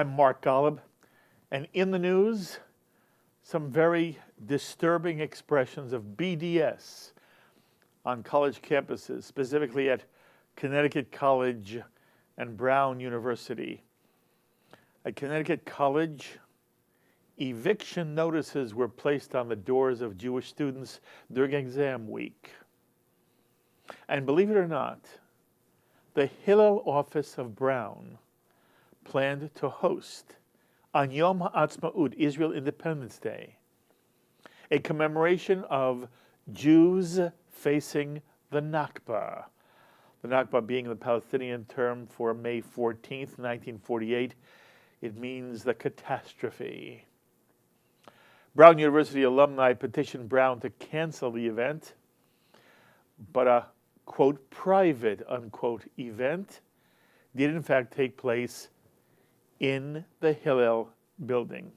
I'm Mark Golub, and in the news, some very disturbing expressions of BDS on college campuses, specifically at Connecticut College and Brown University. At Connecticut College, eviction notices were placed on the doors of Jewish students during exam week. And believe it or not, the Hillel office of Brown planned to host on Yom HaAtzmaut, Israel Independence Day, a commemoration of Jews facing the Nakba. The Nakba being the Palestinian term for May 14th, 1948. It means the catastrophe. Brown University alumni petitioned Brown to cancel the event, but a, quote, private, unquote, event did in fact take place in the Hillel building.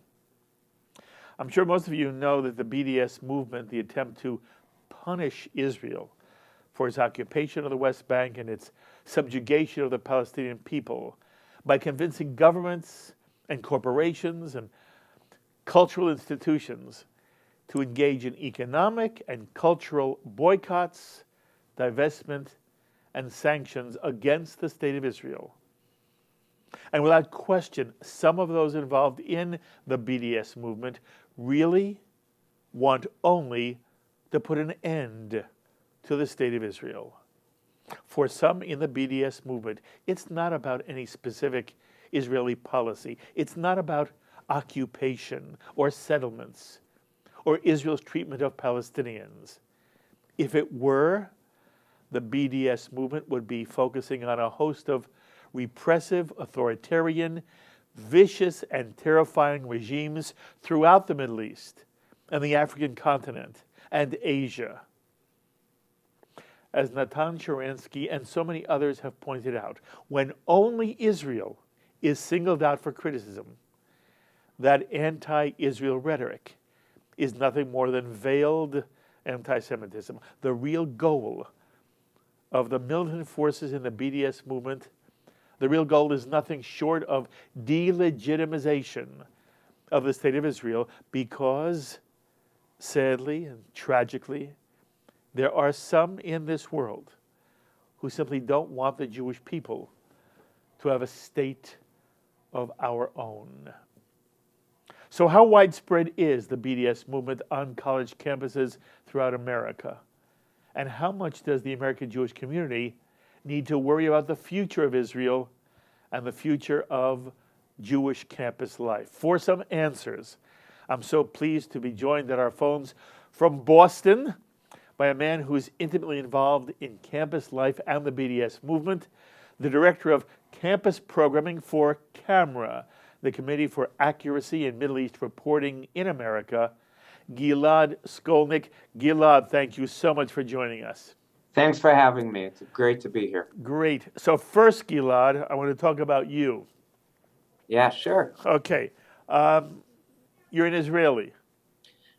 I'm sure most of you know that the BDS movement, the attempt to punish Israel for its occupation of the West Bank and its subjugation of the Palestinian people by convincing governments and corporations and cultural institutions to engage in economic and cultural boycotts, divestment, and sanctions against the State of Israel. And without question, some of those involved in the BDS movement really want only to put an end to the State of Israel. For some in the BDS movement, it's not about any specific Israeli policy. It's not about occupation or settlements or Israel's treatment of Palestinians. If it were, the BDS movement would be focusing on a host of repressive, authoritarian, vicious, and terrifying regimes throughout the Middle East and the African continent and Asia. As Natan Sharansky and so many others have pointed out, when only Israel is singled out for criticism, that anti-Israel rhetoric is nothing more than veiled anti-Semitism. The real goal of the militant forces in the BDS movement, the real goal is nothing short of delegitimization of the State of Israel because, sadly and tragically, there are some in this world who simply don't want the Jewish people to have a state of our own. So how widespread is the BDS movement on college campuses throughout America? And how much does the American Jewish community need to worry about the future of Israel and the future of Jewish campus life? For some answers, I'm so pleased to be joined at our phones from Boston by a man who is intimately involved in campus life and the BDS movement, the director of campus programming for CAMERA, the Committee for Accuracy in Middle East Reporting in America, Gilad Skolnick. Gilad, thank you so much for joining us. Thanks for having me. It's great to be here. Great. So first, Gilad, I want to talk about you. Yeah, sure. Okay. You're an Israeli.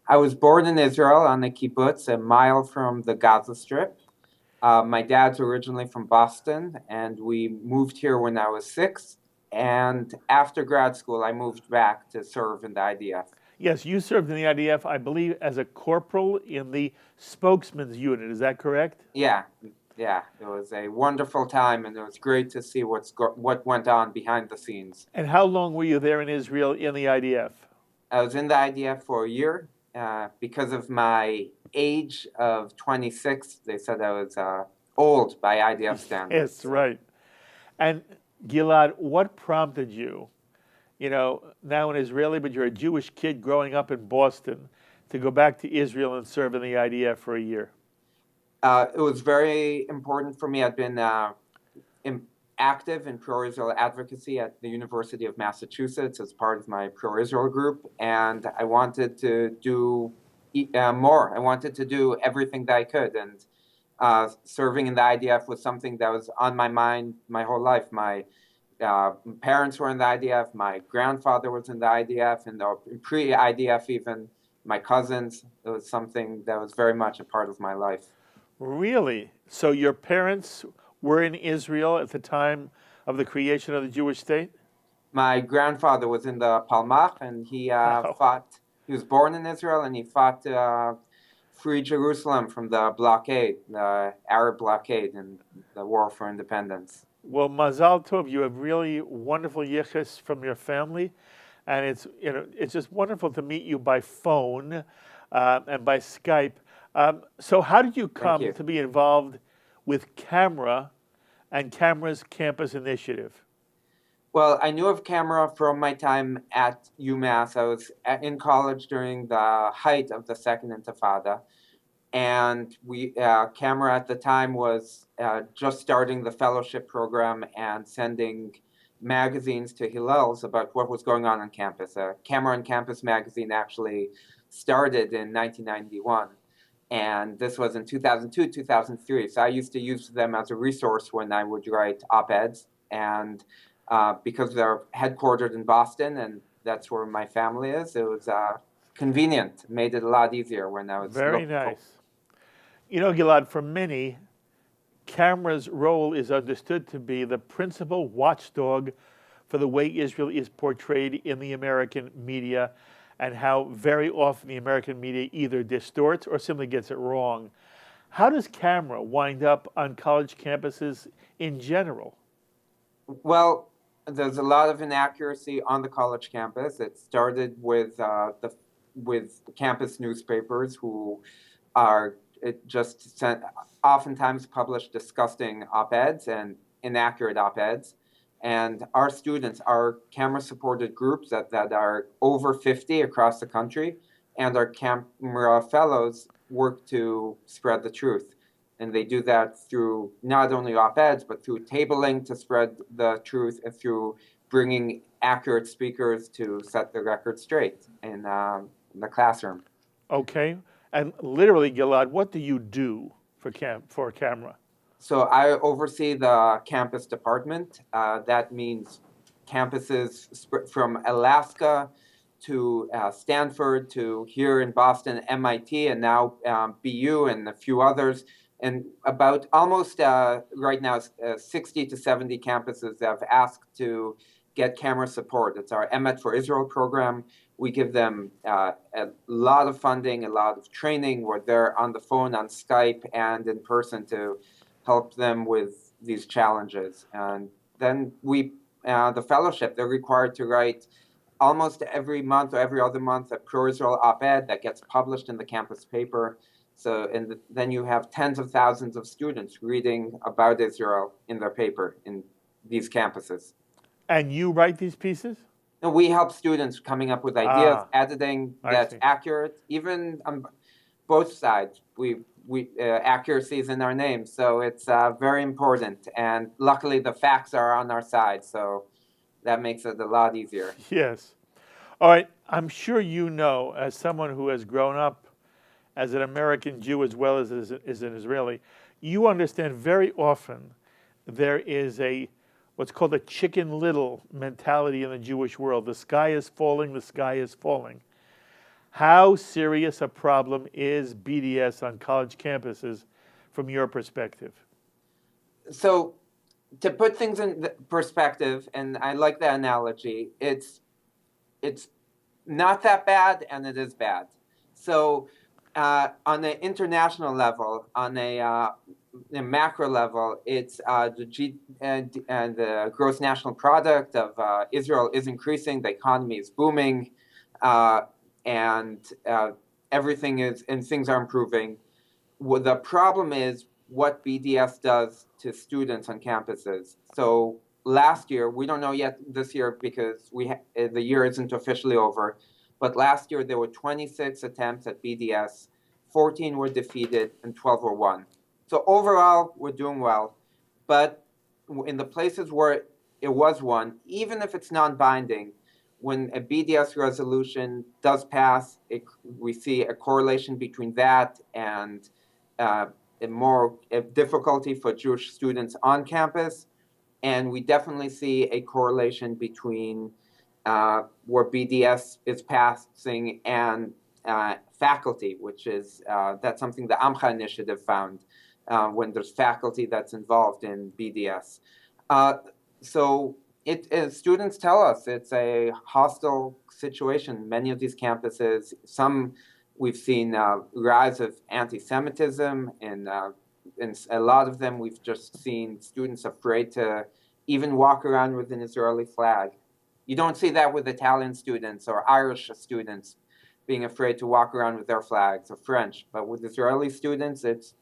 I was born in Israel on the kibbutz, a mile from the Gaza Strip. My dad's originally from Boston, and we moved here when I was 6. And after grad school, I moved back to serve in the IDF. Yes, you served in the IDF, I believe, as a corporal in the spokesman's unit. Is that correct? Yeah. It was a wonderful time, and it was great to see what went on behind the scenes. And how long were you there in Israel in the IDF? I was in the IDF for a year. Because of my age of 26, they said I was old by IDF standards. Yes, right. And Gilad, what prompted you, now an Israeli, but you're a Jewish kid growing up in Boston, to go back to Israel and serve in the IDF for a year? It was very important for me. I'd been active in pro-Israel advocacy at the University of Massachusetts as part of my pro-Israel group, and I wanted to do more. I wanted to do everything that I could, and serving in the IDF was something that was on my mind my whole life. My parents were in the IDF, my grandfather was in the IDF, and pre-IDF even, my cousins. It was something that was very much a part of my life. Really? So your parents were in Israel at the time of the creation of the Jewish state? My grandfather was in the Palmach, and he Wow. fought. He was born in Israel, and he fought to free Jerusalem from the blockade, the Arab blockade, and the war for independence. Well, Mazal Tov, you have really wonderful yichus from your family, and it's just wonderful to meet you by phone and by Skype. So, how did you Thank come you. to be involved with Camera and Camera's campus initiative? Well, I knew of Camera from my time at UMass. I was in college during the height of the Second Intifada, and Camera at the time was just starting the fellowship program and sending magazines to Hillel's about what was going on campus. Camera on Campus magazine actually started in 1991, and this was in 2002, 2003. So I used to use them as a resource when I would write op-eds, and because they're headquartered in Boston, and that's where my family is, it was convenient. It made it a lot easier when I was Very looking for. nice. You know, Gilad, for many, Camera's role is understood to be the principal watchdog for the way Israel is portrayed in the American media and how very often the American media either distorts or simply gets it wrong. How does Camera wind up on college campuses in general? Well, there's a lot of inaccuracy on the college campus. It started with with campus newspapers who are oftentimes publish disgusting op-eds and inaccurate op-eds. And our students, our Camera-supported groups that are over 50 across the country, and our Camera fellows work to spread the truth. And they do that through not only op-eds, but through tabling to spread the truth and through bringing accurate speakers to set the record straight in the classroom. Okay. And literally, Gilad, what do you do for Camera? So I oversee the campus department. That means campuses from Alaska to Stanford to here in Boston, MIT, and now BU and a few others. And about almost right now, 60 to 70 campuses have asked to get Camera support. It's our Emet for Israel program. We give them a lot of funding, a lot of training. We're there on the phone, on Skype, and in person to help them with these challenges. And then the fellowship, they're required to write almost every month or every other month a pro-Israel op-ed that gets published in the campus paper. So, and then you have tens of thousands of students reading about Israel in their paper in these campuses. And you write these pieces? And we help students coming up with ideas, editing that's see. accurate, even on both sides. Accuracy is in our name, so it's very important. And luckily, the facts are on our side, so that makes it a lot easier. Yes. All right. I'm sure you know, as someone who has grown up as an American Jew as well as an Israeli, you understand very often there is what's called a Chicken Little mentality in the Jewish world. The sky is falling, the sky is falling. How serious a problem is BDS on college campuses from your perspective? So, to put things in perspective, and I like that analogy, it's not that bad, and it is bad. So, on the international level, on a macro level, it's the gross national product of Israel is increasing, the economy is booming, and things are improving. Well, the problem is what BDS does to students on campuses. So last year, we don't know yet this year because the year isn't officially over, but last year there were 26 attempts at BDS, 14 were defeated, and 12 were won. So overall, we're doing well, but in the places where it was won, even if it's non-binding, when a BDS resolution does pass, we see a correlation between that and a difficulty for Jewish students on campus, and we definitely see a correlation between where BDS is passing and faculty, which is that's something the Amcha initiative found when there's faculty that's involved in BDS. So Students tell us it's a hostile situation. Many of these campuses, some we've seen rise of anti-Semitism, and in a lot of them we've just seen students afraid to even walk around with an Israeli flag. You don't see that with Italian students or Irish students being afraid to walk around with their flags, or French. But with Israeli students, it's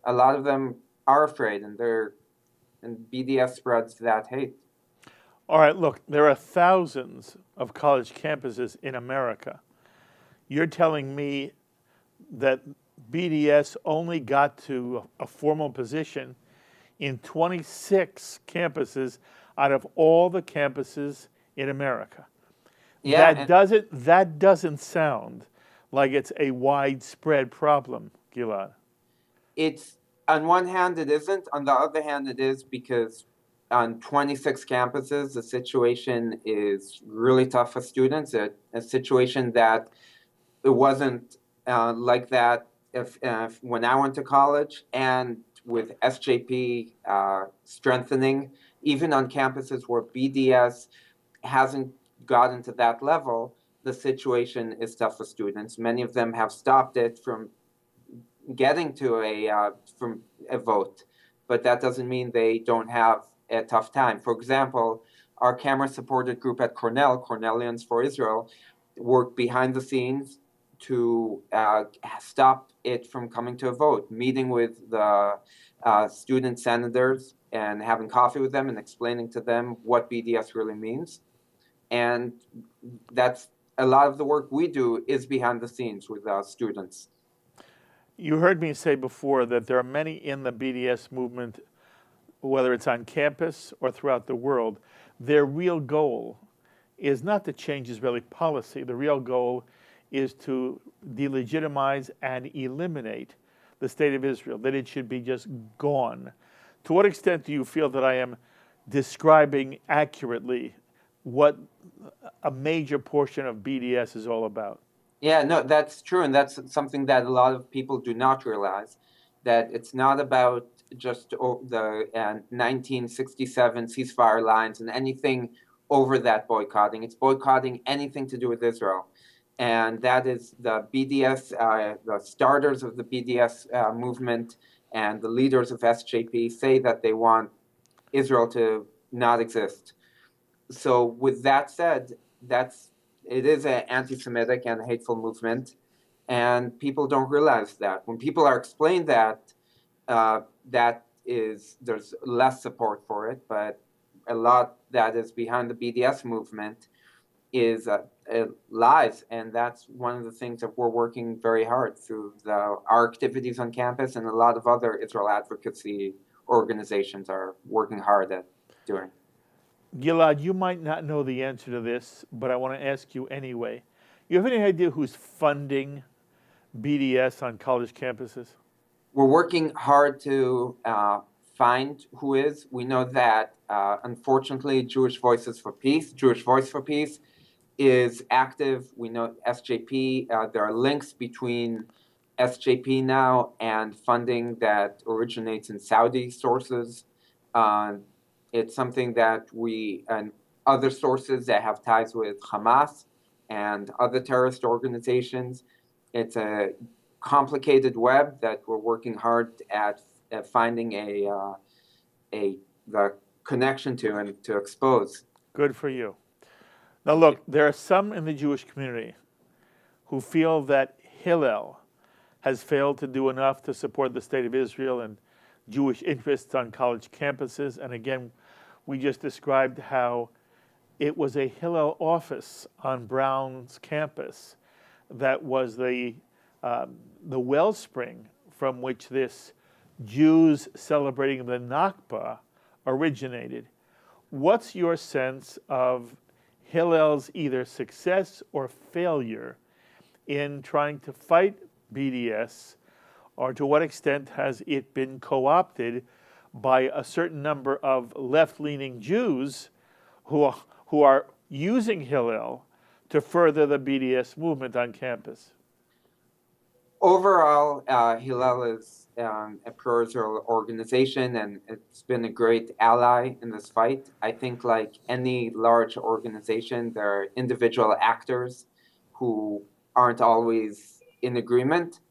a lot of them are afraid, and BDS spreads that hate. All right, look, there are thousands of college campuses in America. You're telling me that BDS only got to a formal position in 26 campuses out of all the campuses in America. Yeah, That doesn't sound like it's a widespread problem, Gilad. it's, on one hand it isn't. On the other hand, it is, because on 26 campuses, the situation is really tough for students. A situation that it wasn't like that if when I went to college, and with SJP strengthening, even on campuses where BDS hasn't gotten to that level, the situation is tough for students. Many of them have stopped it from getting to a vote, but that doesn't mean they don't have a tough time. For example, our camera-supported group at Cornell, Cornellians for Israel, worked behind the scenes to stop it from coming to a vote, meeting with the student senators and having coffee with them and explaining to them what BDS really means. And that's a lot of the work we do is behind the scenes with students. You heard me say before that there are many in the BDS movement, whether it's on campus or throughout the world, their real goal is not to change Israeli policy. The real goal is to delegitimize and eliminate the state of Israel, that it should be just gone. To what extent do you feel that I am describing accurately what a major portion of BDS is all about? Yeah, no, that's true. And that's something that a lot of people do not realize, that it's not about just the 1967 ceasefire lines and anything over that boycotting. It's boycotting anything to do with Israel. And that is the BDS, the starters of the BDS movement and the leaders of SJP say that they want Israel to not exist. So with that said, it is an anti-Semitic and hateful movement, and people don't realize that. When people are explained that, there's less support for it, but a lot that is behind the BDS movement is lies, and that's one of the things that we're working very hard through our activities on campus, and a lot of other Israel advocacy organizations are working hard at doing. Gilad, you might not know the answer to this, but I want to ask you anyway. You have any idea who's funding BDS on college campuses? We're working hard to find who is. We know that, unfortunately, Jewish Voice for Peace is active. We know SJP, there are links between SJP now and funding that originates in Saudi sources. It's something that and other sources that have ties with Hamas and other terrorist organizations. It's a complicated web that we're working hard at finding the connection to and to expose. Good for you. Now look, there are some in the Jewish community who feel that Hillel has failed to do enough to support the state of Israel and Jewish interests on college campuses. And again, we just described how it was a Hillel office on Brown's campus that was the wellspring from which this Jews celebrating the Nakba originated. What's your sense of Hillel's either success or failure in trying to fight BDS, or to what extent has it been co-opted by a certain number of left-leaning Jews who are using Hillel to further the BDS movement on campus? Overall, Hillel is a pro-Israel organization, and it's been a great ally in this fight. I think, like any large organization, there are individual actors who aren't always in agreement.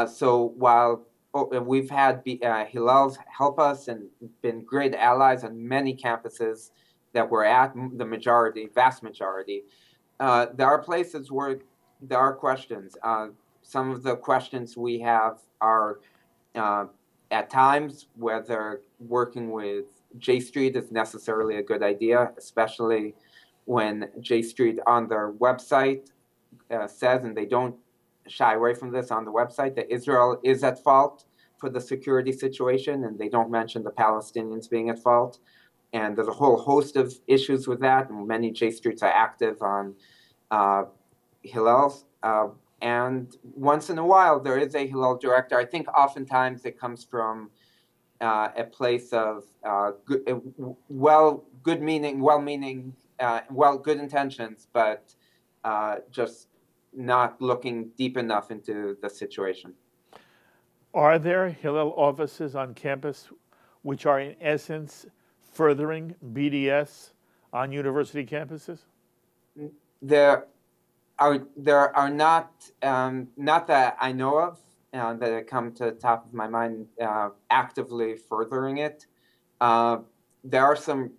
So while we've had Hillel help us and been great allies on many campuses that we're at, the majority, vast majority, there are places where there are questions. Some of the questions we have are at times whether working with J Street is necessarily a good idea, especially when J Street on their website says, and they don't shy away from this on the website, that Israel is at fault for the security situation, and they don't mention the Palestinians being at fault. And there's a whole host of issues with that, and many J Streets are active on Hillel's. And once in a while, there is a Hillel director. I think oftentimes it comes from a place of good intentions, but just not looking deep enough into the situation. Are there Hillel offices on campus which are in essence furthering BDS on university campuses? There are not that I know of that come to the top of my mind actively furthering it. There are some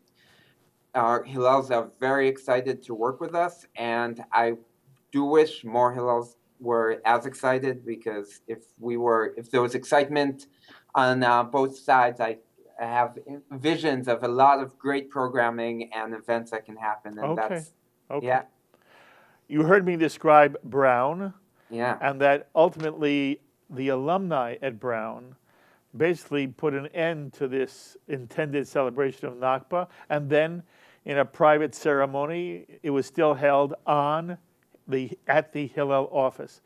Hillels that are very excited to work with us, and I do wish more Hillels were as excited, because if there was excitement on both sides, I have visions of a lot of great programming and events that can happen, and Okay. Yeah. You heard me describe Brown, Yeah. and that ultimately the alumni at Brown basically put an end to this intended celebration of Nakba, and then in a private ceremony, it was still held at the Hillel office.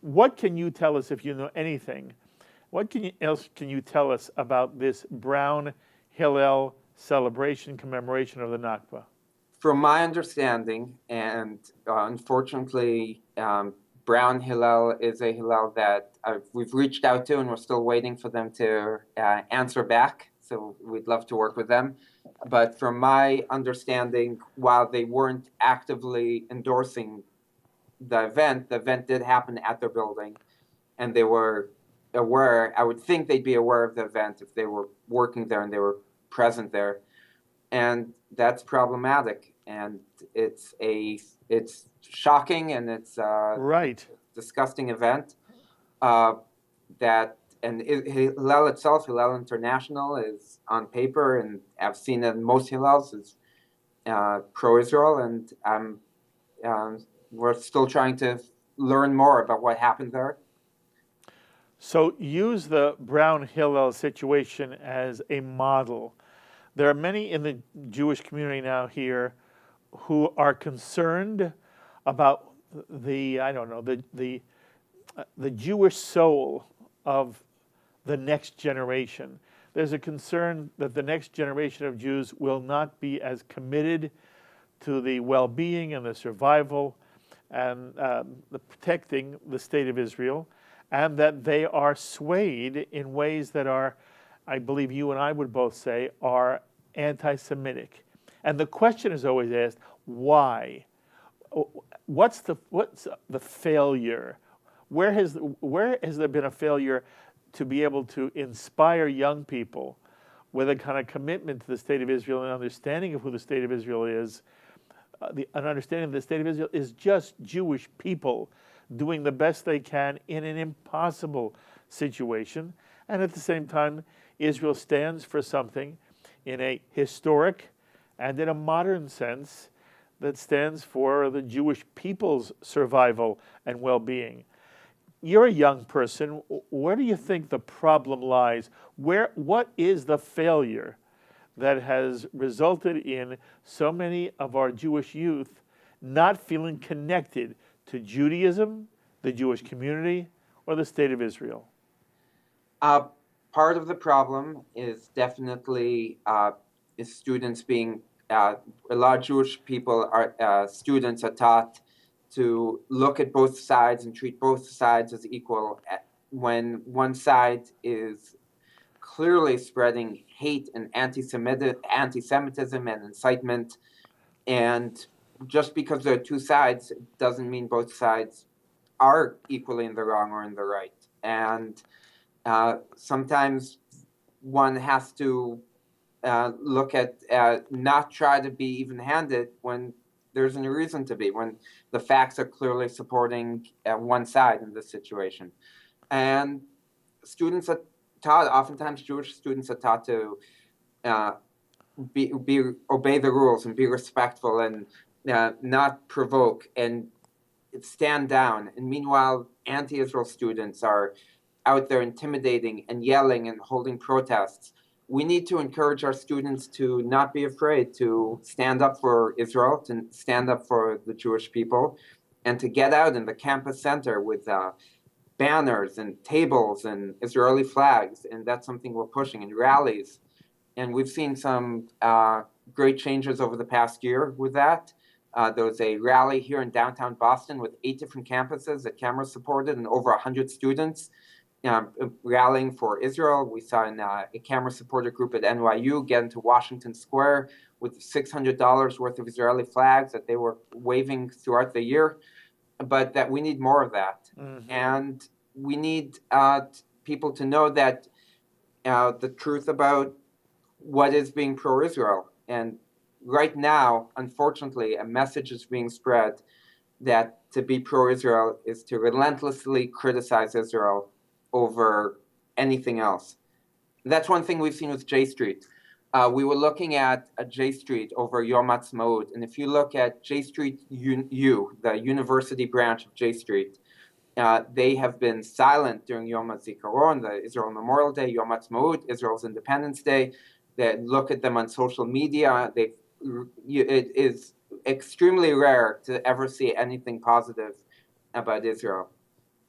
What can you tell us, if you know anything? What else can you tell us about this Brown Hillel celebration commemoration of the Nakba? From my understanding, and unfortunately, Brown Hillel is a Hillel that we've reached out to, and we're still waiting for them to answer back. So we'd love to work with them. But from my understanding, while they weren't actively endorsing the event did happen at their building, and they were aware. I would think they'd be aware of the event if they were working there and they were present there. And that's problematic, and it's shocking, and it's Right. disgusting event. Hillel itself, Hillel International, is on paper, and I've seen it in most Hillels, is pro-Israel, and we're still trying to learn more about what happened there. So use the Brown Hillel situation as a model. There are many in the Jewish community now here who are concerned about the Jewish soul of the next generation. There's a concern that the next generation of Jews will not be as committed to the well-being and the survival and the protecting the state of Israel, and that they are swayed in ways that are, I believe you and I would both say, are anti-Semitic. And the question is always asked, why? What's the failure? Where has there been a failure to be able to inspire young people with a kind of commitment to the state of Israel and understanding of who the state of Israel is? An understanding of the state of Israel is just Jewish people doing the best they can in an impossible situation. And at the same time, Israel stands for something in a historic and in a modern sense that stands for the Jewish people's survival and well-being. You're a young person. Where do you think the problem lies? What is the failure that has resulted in so many of our Jewish youth not feeling connected to Judaism, the Jewish community, or the state of Israel? Part of the problem is definitely is students being, a lot of Jewish people students are taught to look at both sides and treat both sides as equal when one side is clearly spreading hate and anti-Semitism and incitement, and just because there are two sides doesn't mean both sides are equally in the wrong or in the right. And sometimes one has to look at not try to be even-handed when there's no reason to be, when the facts are clearly supporting one side in this situation. And students are taught, oftentimes Jewish students are taught to obey the rules and be respectful and not provoke and stand down. And meanwhile, anti-Israel students are out there intimidating and yelling and holding protests. We need to encourage our students to not be afraid to stand up for Israel, to stand up for the Jewish people, and to get out in the campus center with banners and tables and Israeli flags. And that's something we're pushing in rallies. And we've seen some great changes over the past year with that. There was a rally here in downtown Boston with 8 different campuses that camera supported and over 100 students rallying for Israel. We saw a camera supported group at NYU get into Washington Square with $600 worth of Israeli flags that they were waving throughout the year. But that we need more of that. Mm-hmm. And we need people to know that the truth about what is being pro-Israel. And right now, unfortunately, a message is being spread that to be pro-Israel is to relentlessly criticize Israel over anything else. That's one thing we've seen with J Street. We were looking at J Street over Yom Ha'atzmaut, and if you look at J Street U, the university branch of J Street, they have been silent during Yom HaZikaron, the Israel Memorial Day, Yom Ha'atzmaut, Israel's Independence Day. They look at them on social media. It is extremely rare to ever see anything positive about Israel.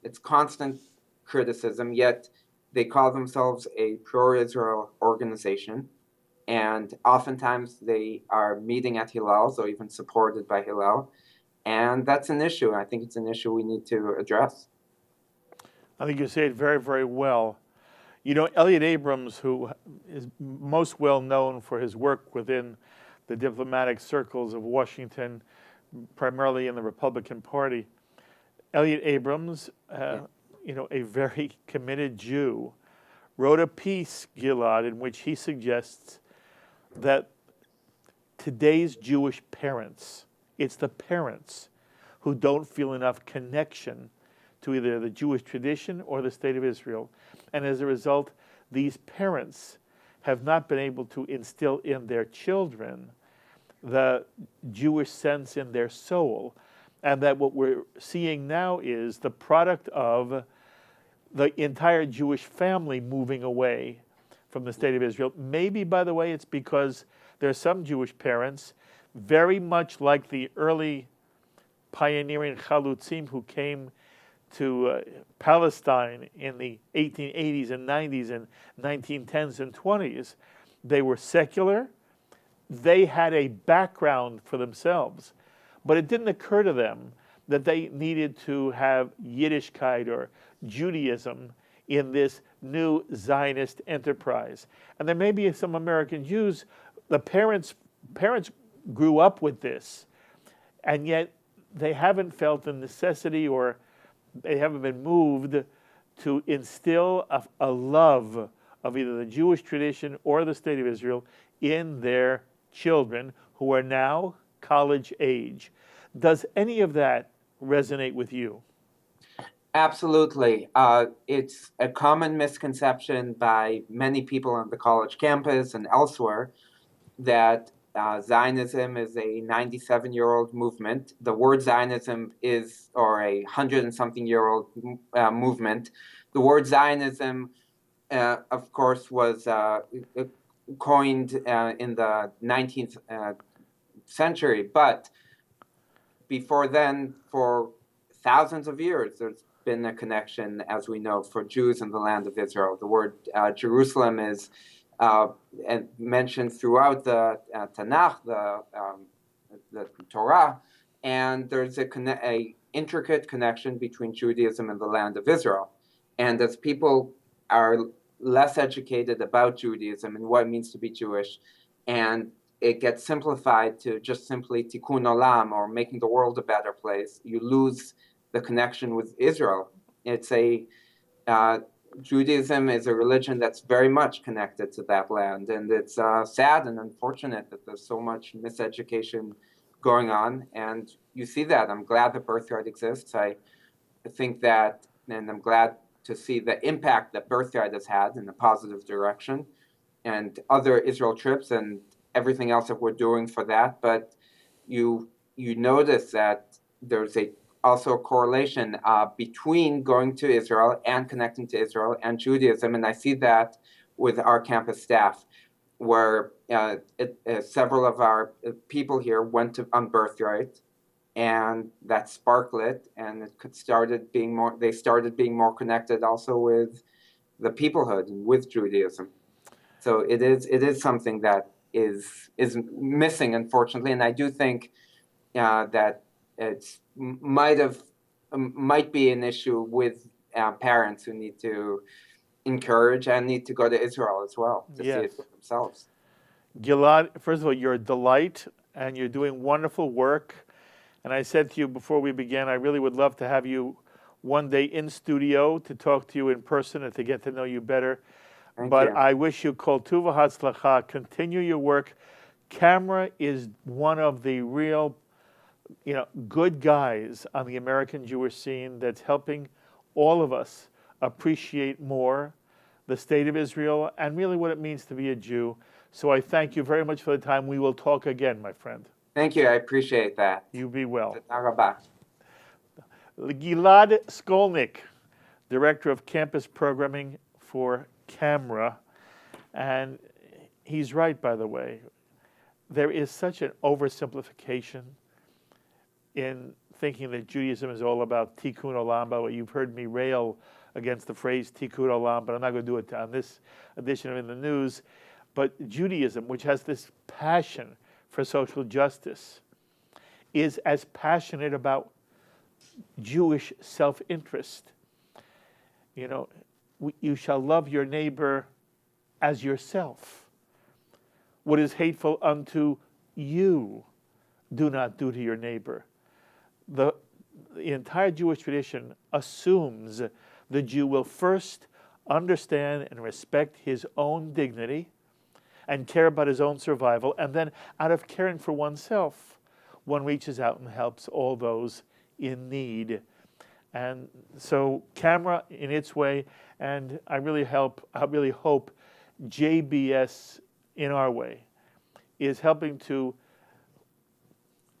It's constant criticism, yet they call themselves a pro-Israel organization. And oftentimes they are meeting at Hillel's or even supported by Hillel. And that's an issue. I think it's an issue we need to address. I think you say it very, very well. You know, Elliot Abrams, who is most well known for his work within the diplomatic circles of Washington, primarily in the Republican Party, Elliot Abrams, you know, a very committed Jew, wrote a piece, Gilad, in which he suggests that today's Jewish parents, it's the parents who don't feel enough connection to either the Jewish tradition or the state of Israel. And as a result, these parents have not been able to instill in their children the Jewish sense in their soul. And that what we're seeing now is the product of the entire Jewish family moving away from the state of Israel. Maybe, by the way, it's because there are some Jewish parents, very much like the early pioneering Chalutzim who came to Palestine in the 1880s and 90s and 1910s and 20s. They were secular. They had a background for themselves. But it didn't occur to them that they needed to have Yiddishkeit or Judaism in this new Zionist enterprise. And there may be some American Jews, the parents grew up with this, and yet they haven't felt the necessity or they haven't been moved to instill a love of either the Jewish tradition or the state of Israel in their children who are now college age. Does any of that resonate with you? Absolutely. It's a common misconception by many people on the college campus and elsewhere that Zionism is a 97-year-old movement. The word Zionism is, or a 100-and-something-year-old movement. The word Zionism, of course, was coined in the 19th century. But before then, for thousands of years, there's been a connection, as we know, for Jews in the land of Israel. The word Jerusalem is mentioned throughout the Tanakh, the Torah, and there's a intricate connection between Judaism and the land of Israel. And as people are less educated about Judaism and what it means to be Jewish, and it gets simplified to just simply tikkun olam, or making the world a better place, you lose the connection with Israel. It's Judaism is a religion that's very much connected to that land, and it's sad and unfortunate that there's so much miseducation going on, and you see that. I'm glad the birthright exists. I think that, and I'm glad to see the impact that birthright has had in a positive direction, and other Israel trips and everything else that we're doing for that. But you notice that there's also a correlation between going to Israel and connecting to Israel and Judaism, and I see that with our campus staff, where several of our people here went on birthright, and that sparked it, and they started being more connected also with the peoplehood and with Judaism. So it is something that is missing, unfortunately, and I do think that it might be an issue with parents who need to encourage and need to go to Israel as well to see it for themselves. Gilad, first of all, you're a delight, and you're doing wonderful work. And I said to you before we began, I really would love to have you one day in studio to talk to you in person and to get to know you better. Thank but you. I wish you kol tuva hatzlacha. Continue your work. Camera is one of the real, good guys on the American Jewish scene that's helping all of us appreciate more the state of Israel and really what it means to be a Jew. So I thank you very much for the time. We will talk again, my friend. Thank you. I appreciate that. You be well. Tודה raba. Gilad Skolnick, Director of Campus Programming for Camera. And he's right, by the way. There is such an oversimplification in thinking that Judaism is all about tikkun olam. By the way, you've heard me rail against the phrase tikkun olam, but I'm not going to do it on this edition of In the News. But Judaism, which has this passion for social justice, is as passionate about Jewish self-interest. You shall love your neighbor as yourself. What is hateful unto you, do not do to your neighbor. The entire Jewish tradition assumes the Jew will first understand and respect his own dignity and care about his own survival, and then out of caring for oneself, one reaches out and helps all those in need. And so Camera in its way, and I really hope JBS in our way is helping to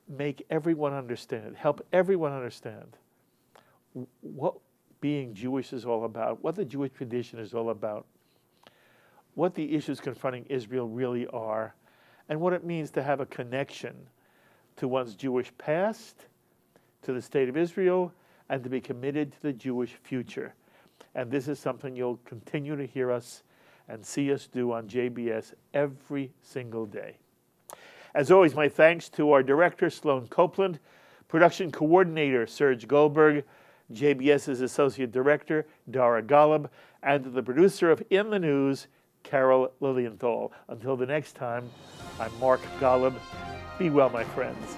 make everyone understand, help everyone understand what being Jewish is all about, what the Jewish tradition is all about, what the issues confronting Israel really are, and what it means to have a connection to one's Jewish past, to the state of Israel, and to be committed to the Jewish future. And this is something you'll continue to hear us and see us do on JBS every single day. As always, my thanks to our director, Sloan Copeland, production coordinator, Serge Goldberg, JBS's associate director, Dara Golub, and to the producer of In the News, Carol Lilienthal. Until the next time, I'm Mark Golub. Be well, my friends.